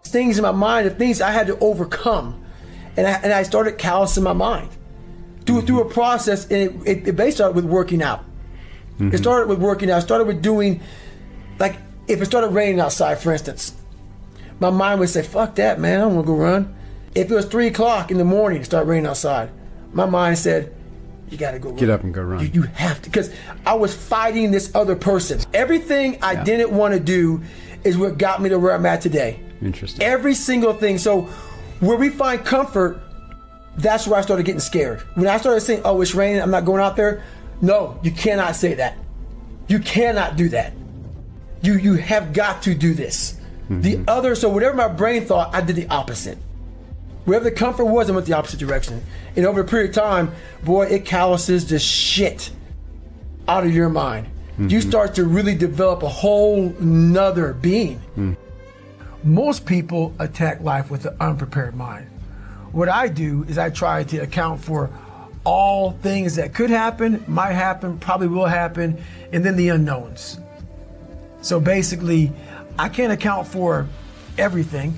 things in my mind, the things I had to overcome. And I started callousing my mind through a process, and it basically started with working out. Mm-hmm. It started with working out. It started with doing, like, if it started raining outside, for instance, my mind would say, fuck that, man, I don't want to go run. If it was 3 o'clock in the morning, it started raining outside, my mind said, you got to go run. Get up and go run. You have to, because I was fighting this other person. Everything I didn't want to do is what got me to where I'm at today. Interesting. Every single thing. So where we find comfort, that's where I started getting scared. When I started saying, oh, it's raining, I'm not going out there. No, you cannot say that. You cannot do that. You have got to do this. Mm-hmm. So whatever my brain thought, I did the opposite. Wherever the comfort was, I went the opposite direction. And over a period of time, boy, it calluses the shit out of your mind. Mm-hmm. You start to really develop a whole nother being. Mm. Most people attack life with an unprepared mind. What I do is I try to account for all things that could happen, might happen, probably will happen, and then the unknowns. So basically, I can't account for everything,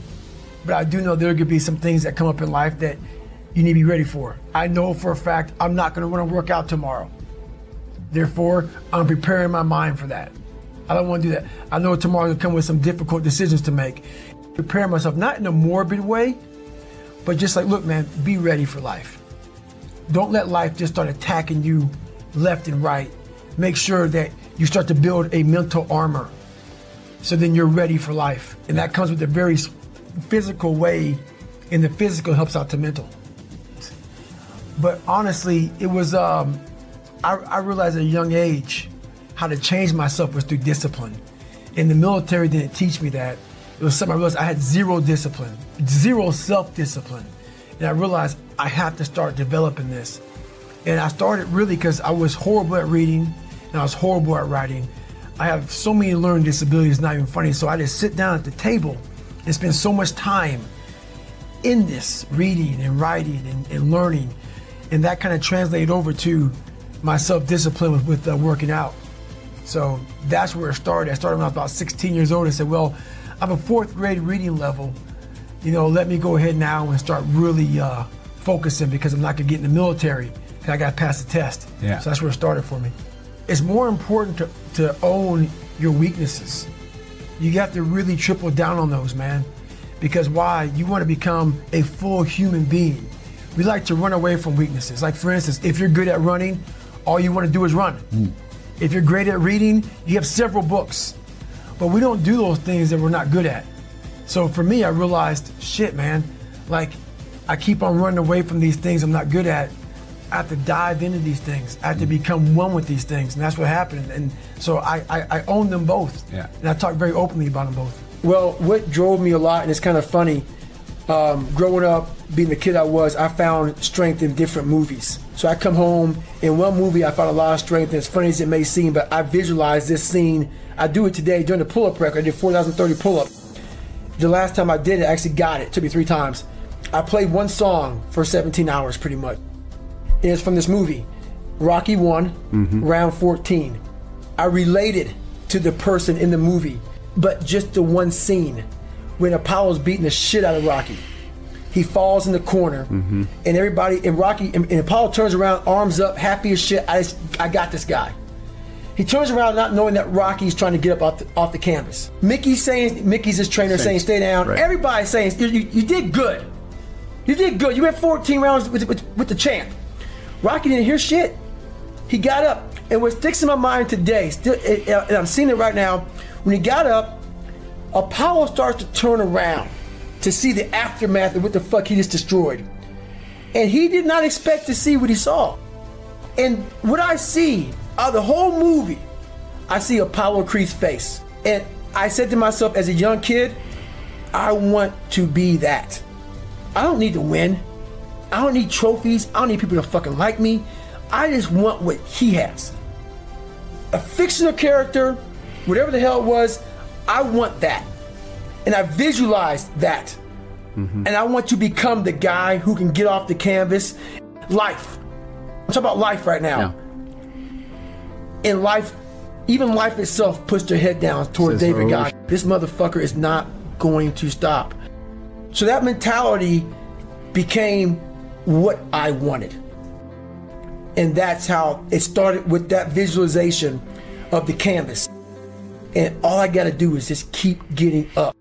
but I do know there could be some things that come up in life that you need to be ready for. I know for a fact I'm not going to want to work out tomorrow. Therefore, I'm preparing my mind for that. I don't want to do that. I know tomorrow will come with some difficult decisions to make. Preparing myself, not in a morbid way, but just like, look, man, be ready for life. Don't let life just start attacking you left and right. Make sure that you start to build a mental armor so then you're ready for life. And that comes with a very physical way, and the physical helps out the mental. But honestly, it was, I realized at a young age how to change myself was through discipline. And the military didn't teach me that. It was something I realized I had zero discipline, zero self-discipline. And I realized I have to start developing this. And I started really because I was horrible at reading and I was horrible at writing. I have so many learning disabilities, it's not even funny. So I just sit down at the table and spend so much time in this, reading and writing and learning. And that kind of translated over to my self-discipline with working out. So that's where it started. I started when I was about 16 years old and said, well, I'm a 4th grade reading level. You know, let me go ahead now and start really focusing because I'm not gonna get in the military and I gotta pass the test. Yeah. So that's where it started for me. It's more important to own your weaknesses. You got to really triple down on those, man. Because why? You wanna become a full human being. We like to run away from weaknesses. Like for instance, if you're good at running, all you wanna do is run. Mm. If you're great at reading, you have several books. But we don't do those things that we're not good at. So for me, I realized, shit, man, like I keep on running away from these things I'm not good at. I have to dive into these things. I have to become one with these things, and that's what happened. And so I own them both. Yeah. And I talk very openly about them both. Well, what drove me a lot, and it's kind of funny, growing up, being the kid I was, I found strength in different movies. So I come home, in one movie I found a lot of strength, and as funny as it may seem, but I visualized this scene. I do it today during the pull-up record. I did 4,030 pull-up. The last time I did it, I actually got it. It took me 3 times. I played one song for 17 hours pretty much. And it's from this movie, Rocky 1, round 14. I related to the person in the movie, but just the one scene when Apollo's beating the shit out of Rocky. He falls in the corner, and everybody, and Rocky, and Apollo turns around, arms up, happy as shit. I got this guy. He turns around not knowing that Rocky's trying to get up off the canvas. Mickey's his trainer, saying stay down. Right. Everybody's saying you did good. You did good. You went 14 rounds with the champ. Rocky didn't hear shit. He got up, and what sticks in my mind today, and I'm seeing it right now, when he got up, Apollo starts to turn around to see the aftermath of what the fuck he just destroyed. And he did not expect to see what he saw. And what I see out of the whole movie, I see Apollo Creed's face. And I said to myself as a young kid, I want to be that. I don't need to win. I don't need trophies. I don't need people to fucking like me. I just want what he has. A fictional character, whatever the hell it was, I want that. And I visualized that. And I want to become the guy who can get off the canvas. Life. I'm talking about life right now. Yeah. In life, even life itself puts their head down toward David God. This motherfucker is not going to stop. So that mentality became what I wanted. And that's how it started, with that visualization of the canvas. And all I got to do is just keep getting up.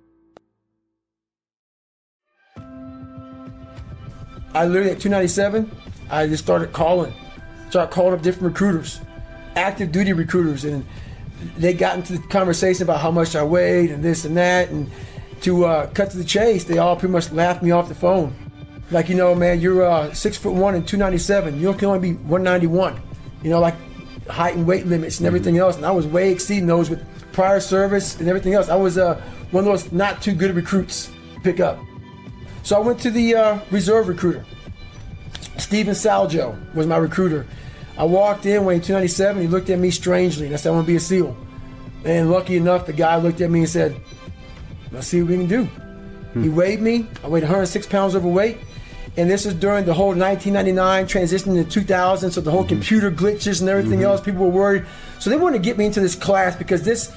I literally at 297, I just started calling up different recruiters, active duty recruiters, and they got into the conversation about how much I weighed and this and that, and to cut to the chase, they all pretty much laughed me off the phone. Like, you know, man, you're 6'1" and 297. You can only be 191. You know, like height and weight limits and everything else. And I was way exceeding those with prior service and everything else. I was one of those not too good recruits to pick up. So I went to the reserve recruiter. Steven Saljo was my recruiter. I walked in weighing 297. He looked at me strangely, and I said, I want to be a SEAL. And lucky enough, the guy looked at me and said, let's see what we can do. He weighed me. I weighed 106 pounds overweight. And this is during the whole 1999 transition to 2000, so the whole computer glitches and everything else. People were worried. So they wanted to get me into this class because this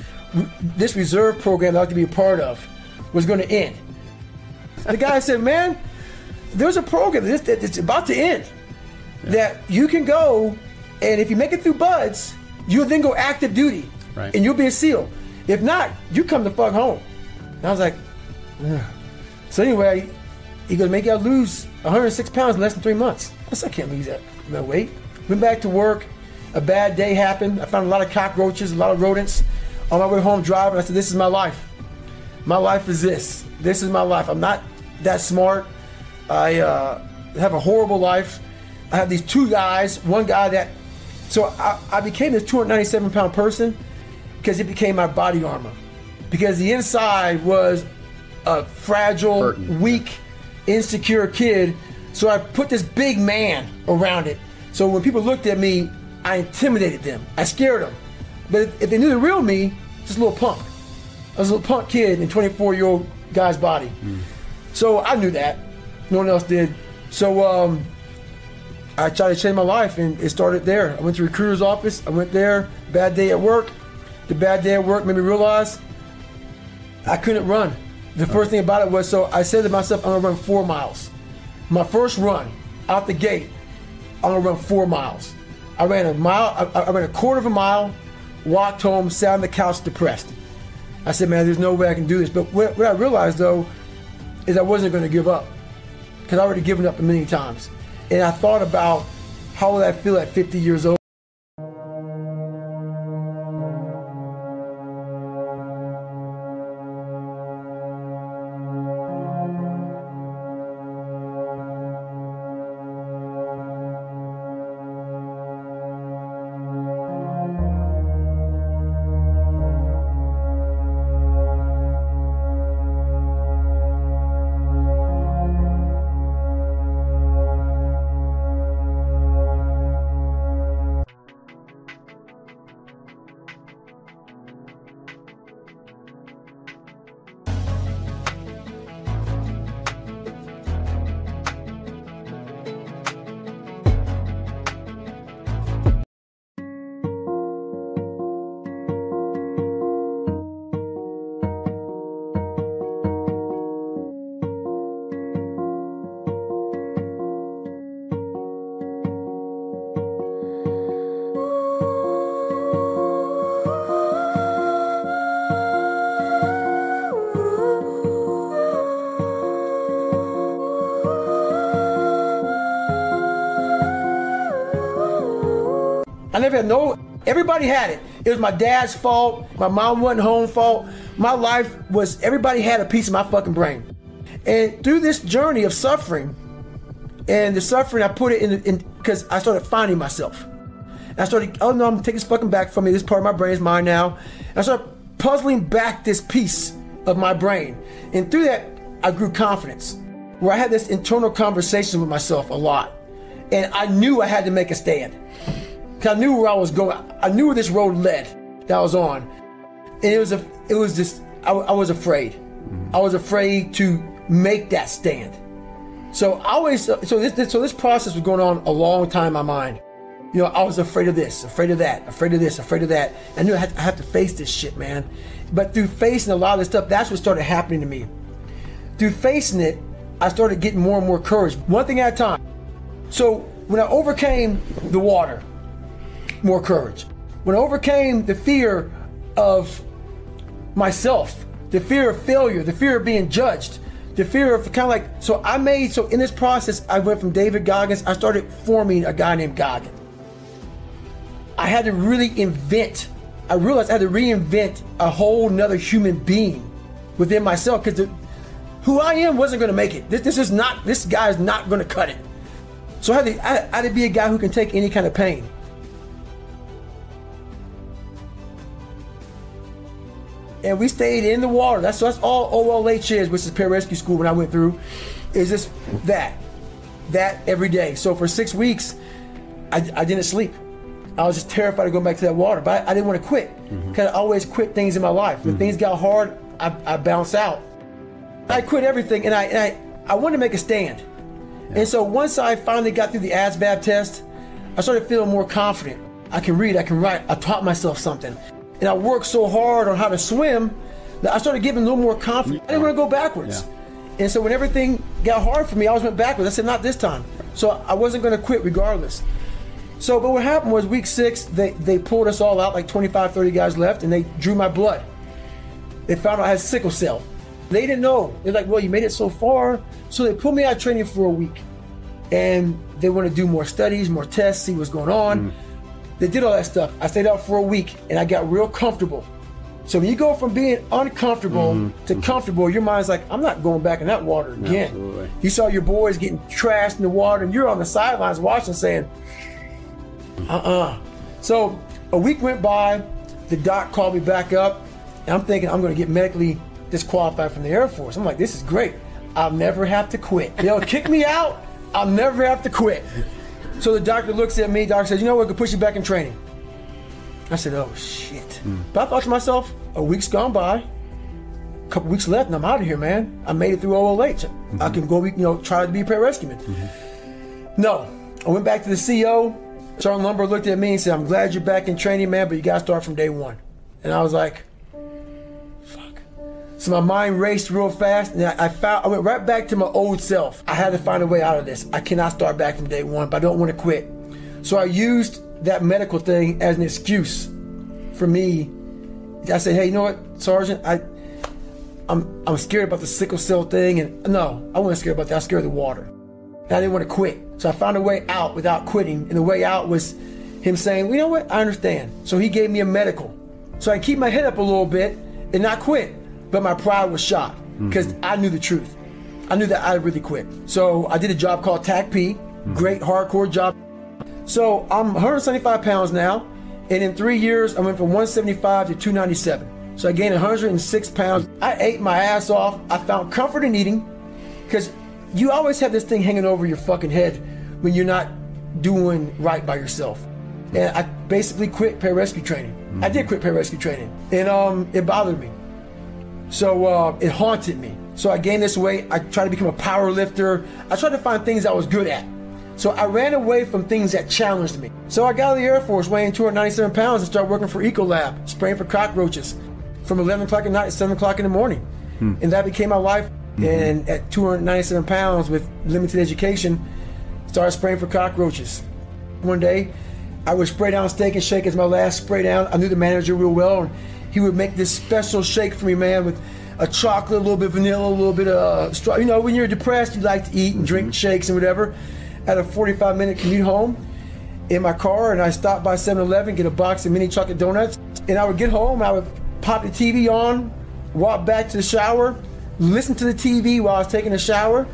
reserve program that I like to be a part of was going to end. The guy said, man, there's a program that's about to end that you can go, and if you make it through BUDS, you'll then go active duty, and you'll be a SEAL. If not, you come the fuck home. And I was like, ugh. So anyway, he goes, make you lose 106 pounds in less than 3 months. I said, I can't lose that weight. Went back to work. A bad day happened. I found a lot of cockroaches, a lot of rodents. On my way home driving, I said, this is my life. My life is this. This is my life. I'm not that smart. I have a horrible life. I have these two guys. One guy that... So I became this 297-pound person because it became my body armor. Because the inside was a fragile, weak, insecure kid. So I put this big man around it. So when people looked at me, I intimidated them. I scared them. But if they knew the real me, just a little punk. I was a little punk kid in a 24-year-old guy's body. So I knew that. No one else did. So I tried to change my life, and it started there. I went to the recruiter's office. I went there. Bad day at work. The bad day at work made me realize I couldn't run. The first thing about it was, so I said to myself, I'm gonna run 4 miles. My first run out the gate, I'm gonna run 4 miles. I ran a mile. I ran a quarter of a mile, walked home, sat on the couch depressed. I said, man, there's no way I can do this. But what I realized, though, is I wasn't going to give up, because I already given up a million times. And I thought about, how would I feel at 50 years old? I never had everybody had it. It was my dad's fault, my mom wasn't home fault. My life was, everybody had a piece of my fucking brain. And through this journey of suffering, and the suffering, I put it in because I started finding myself. And I started, oh no, I'm taking this fucking back from me. This part of my brain is mine now. And I started puzzling back this piece of my brain. And through that, I grew confidence, where I had this internal conversation with myself a lot. And I knew I had to make a stand. Cause I knew where I was going. I knew where this road led that I was on. And I was afraid. I was afraid to make that stand. So this process was going on a long time in my mind. You know, I was afraid of this, afraid of that, afraid of this, afraid of that. I knew I had to face this shit, man. But through facing a lot of this stuff, that's what started happening to me. through facing it, I started getting more and more courage, one thing at a time. So when I overcame the water, more courage. When I overcame the fear of myself, the fear of failure, the fear of being judged, the fear of kind of like, so in this process, I went from David Goggins, I started forming a guy named Goggins. I had to really I realized I had to reinvent a whole nother human being within myself, because who I am wasn't going to make it. This guy is not going to cut it. So I had to be a guy who can take any kind of pain. And we stayed in the water. That's all OLH is, which is pararescue school when I went through, is just that every day. So for 6 weeks, I didn't sleep. I was just terrified of going back to that water, but I didn't want to quit, because I always quit things in my life. When things got hard, I bounced out. I quit everything, and I wanted to make a stand. Yeah. And so once I finally got through the ASVAB test, I started feeling more confident. I can read, I can write, I taught myself something. And I worked so hard on how to swim that I started getting a little more confident. I didn't want to go backwards. Yeah. And so when everything got hard for me, I always went backwards. I said, not this time. So I wasn't going to quit regardless. So, but what happened was week 6, they pulled us all out, like 25, 30 guys left, and they drew my blood. They found out I had sickle cell. They didn't know. They're like, well, you made it so far. So they pulled me out of training for a week. And they want to do more studies, more tests, see what's going on. They did all that stuff. I stayed out for a week, and I got real comfortable. So when you go from being uncomfortable to comfortable, your mind's like, I'm not going back in that water again. Absolutely. You saw your boys getting trashed in the water, and you're on the sidelines watching saying, So a week went by, the doc called me back up, and I'm thinking I'm going to get medically disqualified from the Air Force. I'm like, this is great. I'll never have to quit. They'll kick me out. I'll never have to quit. So the doctor looks at me, doctor says, you know what, we can push you back in training. I said, oh shit. But I thought to myself, a week's gone by, a couple weeks left, and I'm out of here, man. I made it through OLH. I can go, try to be a pararescueman. No, I went back to the CO. Sergeant Lumber looked at me and said, I'm glad you're back in training, man, but you got to start from day one. And I was like, fuck. So my mind raced real fast, and I went right back to my old self. I had to find a way out of this. I cannot start back from day one, but I don't want to quit. So I used that medical thing as an excuse for me. I said, hey, you know what, Sergeant, I'm scared about the sickle cell thing, and no, I wasn't scared about that. I was scared of the water. And I didn't want to quit. So I found a way out without quitting, and the way out was him saying, well, you know what, I understand. So he gave me a medical. So I keep my head up a little bit and not quit, but my pride was shot because I knew the truth. I knew that I really quit. So I did a job called TAC-P, great hardcore job. So I'm 175 pounds now, and in 3 years, I went from 175 to 297. So I gained 106 pounds. I ate my ass off. I found comfort in eating, because you always have this thing hanging over your fucking head when you're not doing right by yourself. And I basically quit pararescue training. I did quit pararescue training, and it bothered me. So it haunted me. So I gained this weight. I tried to become a power lifter. I tried to find things I was good at. So I ran away from things that challenged me. So I got out of the Air Force weighing 297 pounds and started working for Ecolab, spraying for cockroaches from 11 o'clock at night to 7 o'clock in the morning. And that became my life. And at 297 pounds with limited education, started spraying for cockroaches. One day, I would spray down Steak and Shake as my last spray down. I knew the manager real well, and he would make this special shake for me, man, with a chocolate, a little bit of vanilla, a little bit of straw. You know, when you're depressed, you like to eat and drink shakes and whatever. At a 45-minute commute home in my car, and I stopped by 7-Eleven, get a box of mini chocolate donuts, and I would get home, I would pop the TV on, walk back to the shower, listen to the TV while I was taking a shower,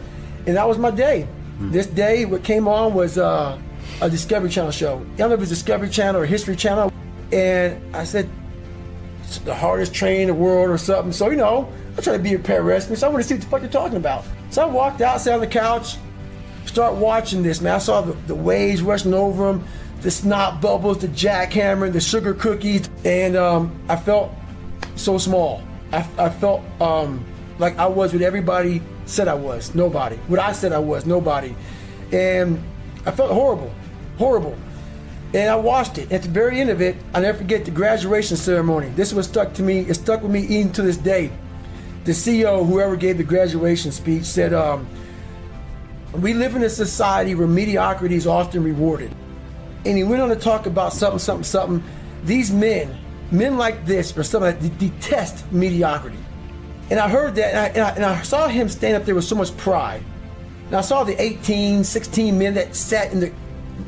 and that was my day. This day, what came on was a Discovery Channel show. I don't know if it was Discovery Channel or History Channel, and I said, it's the hardest train in the world or something. So, you know, I'm trying to be a pararescue, so I want to see what the fuck you're talking about. So I walked out, sat on the couch, start watching this, man. I saw the waves rushing over them, the snot bubbles, the jackhammer, the sugar cookies, and I felt so small. I felt like I was what everybody said I was, nobody. What I said I was, nobody. And I felt horrible, horrible. And I watched it. At the very end of it, I'll never forget the graduation ceremony. This was stuck to me, it stuck with me even to this day. the CEO, whoever gave the graduation speech, said, we live in a society where mediocrity is often rewarded. And he went on to talk about something. These men like this are something that detest mediocrity. And I heard that, and I saw him stand up there with so much pride. And I saw the 18, 16 men that sat in the,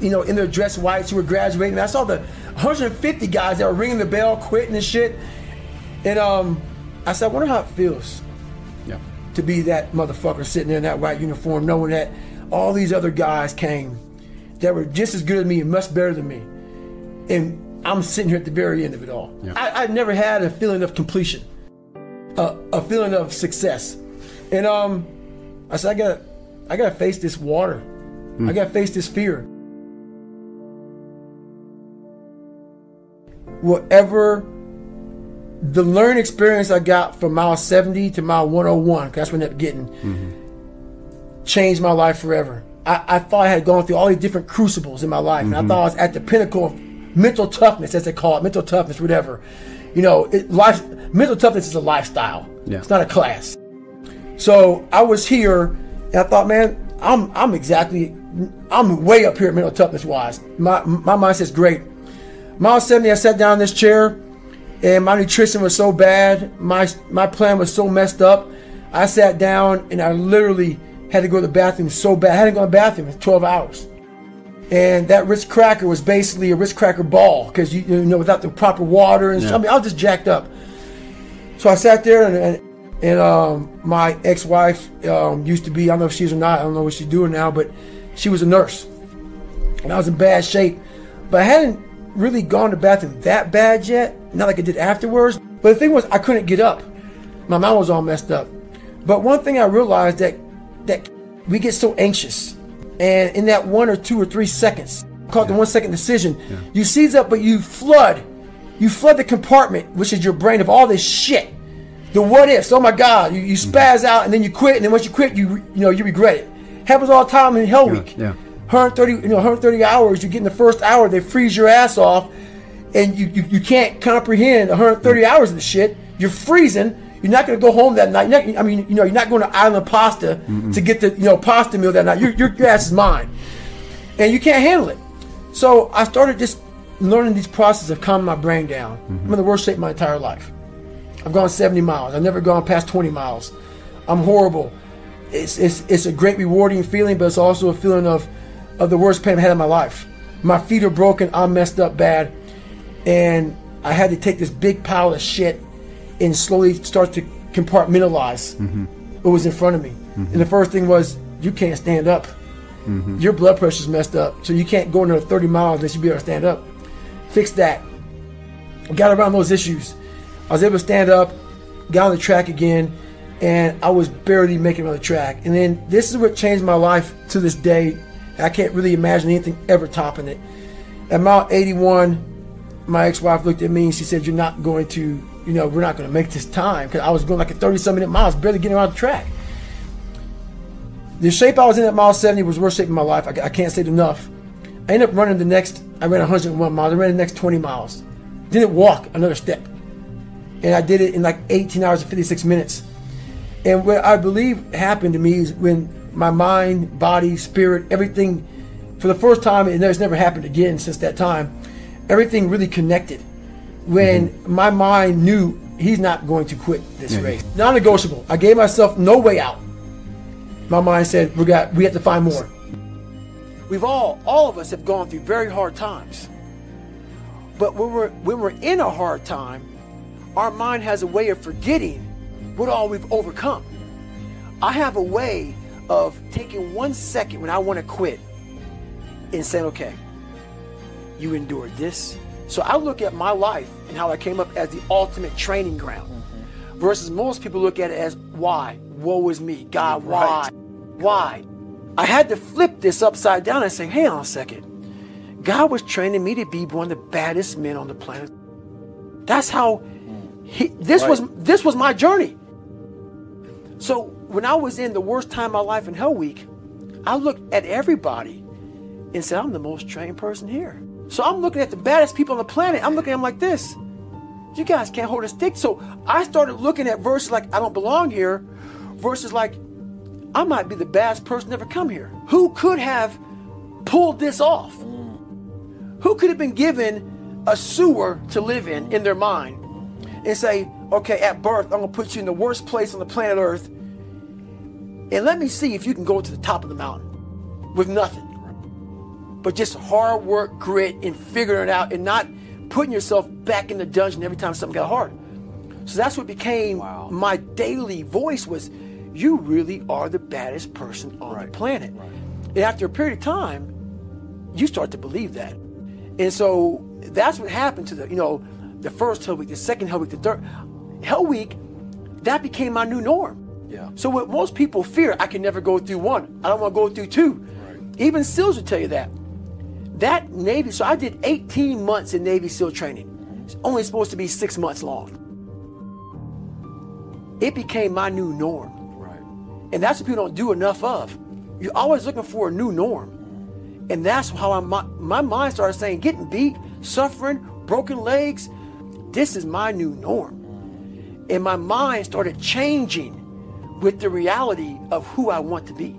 in their dress whites who were graduating. And I saw the 150 guys that were ringing the bell, quitting and shit. And I said, I wonder how it feels to be that motherfucker sitting there in that white uniform, knowing that all these other guys came that were just as good as me and much better than me. And I'm sitting here at the very end of it all. Yeah. I never had a feeling of completion, a feeling of success. And I said, I gotta face this water. I gotta face this fear. Whatever the learning experience I got from mile 70 to mile 101, 'cause that's when I ended up getting, changed my life forever. I thought I had gone through all these different crucibles in my life, and I thought I was at the pinnacle of mental toughness, as they call it, mental toughness, whatever. Mental toughness is a lifestyle. Yeah. It's not a class. So I was here, and I thought, man, I'm way up here mental toughness wise. My mindset's great. Mile 70, I sat down in this chair, and my nutrition was so bad, my plan was so messed up. I sat down, and I literally had to go to the bathroom so bad. I hadn't gone to the bathroom in 12 hours. And that Ritz cracker was basically a Ritz cracker ball, because without the proper water and I mean, I was just jacked up. So I sat there, and my ex-wife used to be, I don't know if she's or not, I don't know what she's doing now, but she was a nurse, and I was in bad shape. But I hadn't really gone to the bathroom that bad yet, not like I did afterwards. But the thing was, I couldn't get up. My mind was all messed up. But one thing I realized that we get so anxious, and in that 1 or 2 or 3 seconds, called the 1 second decision, you seize up, but you flood the compartment, which is your brain, of all this shit. The what ifs, oh my God, you spaz out, and then you quit, and then once you quit, you regret it. Happens all the time in Hell Week. 130 hours, you get in the first hour, they freeze your ass off, and you can't comprehend 130 hours of the shit. You're freezing. You're not going to go home that night. You're not going to Island Pasta to get the pasta meal that night. Your ass is mine, and you can't handle it. So I started just learning these processes of calming my brain down. I'm in the worst shape of my entire life. I've gone 70 miles. I've never gone past 20 miles. I'm horrible. It's a great rewarding feeling, but it's also a feeling of the worst pain I've had in my life. My feet are broken. I'm messed up bad, and I had to take this big pile of shit and slowly start to compartmentalize what was in front of me. And the first thing was, you can't stand up. Your blood pressure's messed up, so you can't go another 30 miles unless you be able to stand up. Fix that. Got around those issues. I was able to stand up, got on the track again, and I was barely making it on the track. And then this is what changed my life to this day. I can't really imagine anything ever topping it. At mile 81, my ex-wife looked at me and she said, we're not going to make this time, because I was going like a 30-some minute miles, barely getting around the track. The shape I was in at mile 70 was the worst shape of my life. I can't say it enough. I ended up running I ran 101 miles. I ran the next 20 miles. Didn't walk another step. And I did it in like 18 hours and 56 minutes. And what I believe happened to me is when my mind, body, spirit, everything, for the first time, and it's never happened again since that time, everything really connected. When my mind knew he's not going to quit this race. Non-negotiable. I gave myself no way out. My mind said, we have to find more. We've all of us have gone through very hard times. But when we're in a hard time, our mind has a way of forgetting what all we've overcome. I have a way of taking 1 second when I want to quit and saying, okay, you endured this. So I look at my life and how I came up as the ultimate training ground, versus most people look at it as why? Woe is me. God, why? Why? I had to flip this upside down and say, hang on a second. God was training me to be one of the baddest men on the planet. That's how this was my journey. So when I was in the worst time of my life in Hell Week, I looked at everybody and said, I'm the most trained person here. So I'm looking at the baddest people on the planet. I'm looking at them like this. You guys can't hold a stick. So I started looking at verses like, I don't belong here, versus like, I might be the baddest person to ever come here. Who could have pulled this off? Who could have been given a sewer to live in their mind and say, okay, at birth, I'm gonna put you in the worst place on the planet Earth, and let me see if you can go to the top of the mountain with nothing. But just hard work, grit, and figuring it out, and not putting yourself back in the dungeon every time something got hard. So that's what became my daily voice was, you really are the baddest person on the planet. And after a period of time, you start to believe that. And so that's what happened to the first Hell Week, the second Hell Week, the third Hell Week. That became my new norm. Yeah. So what most people fear, I can never go through one. I don't want to go through two. Right. Even SEALs would tell you that. That Navy, so I did 18 months in Navy SEAL training. It's only supposed to be 6 months long. It became my new norm. Right. And that's what people don't do enough of. You're always looking for a new norm. And that's how my mind started saying, getting beat, suffering, broken legs, this is my new norm. And my mind started changing with the reality of who I want to be.